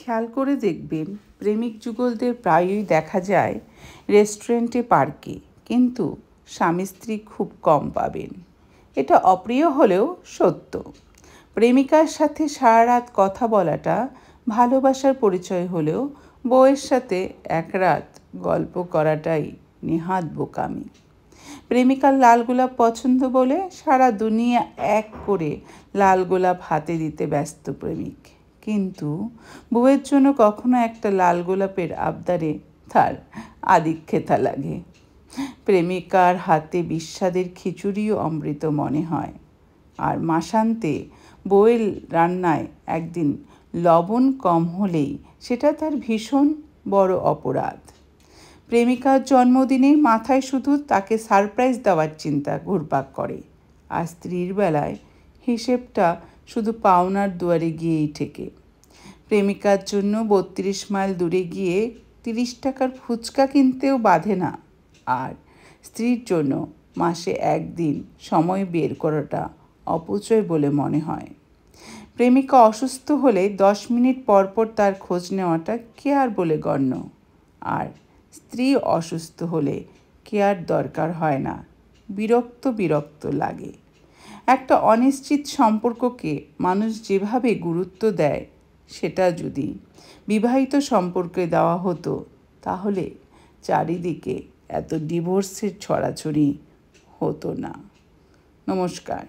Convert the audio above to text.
খেয়াল করে দেখবেন প্রেমিক যুগলদের প্রায়ই দেখা যায় রেস্টুরেন্টে, পার্কে, কিন্তু স্বামী স্ত্রী খুব কম পাবেন। এটা অপ্রিয় হলেও সত্য। প্রেমিকার সাথে সারা রাত কথা বলাটা ভালোবাসার পরিচয় হলেও বউয়ের সাথে এক রাত গল্প করাটাই নেহাত বোকামি। প্রেমিকার লাল গোলাপ পছন্দ বলে সারা দুনিয়া এক করে লাল গোলাপ হাতে দিতে ব্যস্ত প্রেমিক, কিন্তু বউয়ের জন্য কখনো একটা লাল গোলাপের আবদারে তার আদিক্ষেতা লাগে। প্রেমিকার হাতে বিস্বাদের খিচুড়িও অমৃত মনে হয়, আর মাসান্তে বউয়ের রান্নায় একদিন লবণ কম হলেই সেটা তার ভীষণ বড় অপরাধ। প্রেমিকার জন্মদিনে মাথায় শুধু তাকে সারপ্রাইজ দেওয়ার চিন্তা ঘুরপাক করে, আর স্ত্রীর বেলায় হিসেবটা শুধু পাওনার দুয়ারে গিয়েই ঠেকে। প্রেমিকার জন্য 32 মাইল দূরে গিয়ে 30 টাকার ফুচকা কিনতেও বাধে না, আর স্ত্রীর জন্য মাসে একদিন সময় বের করাটা অপচয় বলে মনে হয়। প্রেমিকা অসুস্থ হলে 10 মিনিট পর পর তার খোঁজ নেওয়াটা কেয়ার বলে গণ্য, আর স্ত্রী অসুস্থ হলে কেয়ার দরকার হয় না, বিরক্ত লাগে। একটা অনিশ্চিত সম্পর্ককে মানুষ যেভাবে গুরুত্ব দেয়, সেটা যদি বিবাহিত সম্পর্কে দেওয়া হতো তাহলে চারিদিকে এত ডিভোর্সের ছড়াছড়ি হতো না। নমস্কার।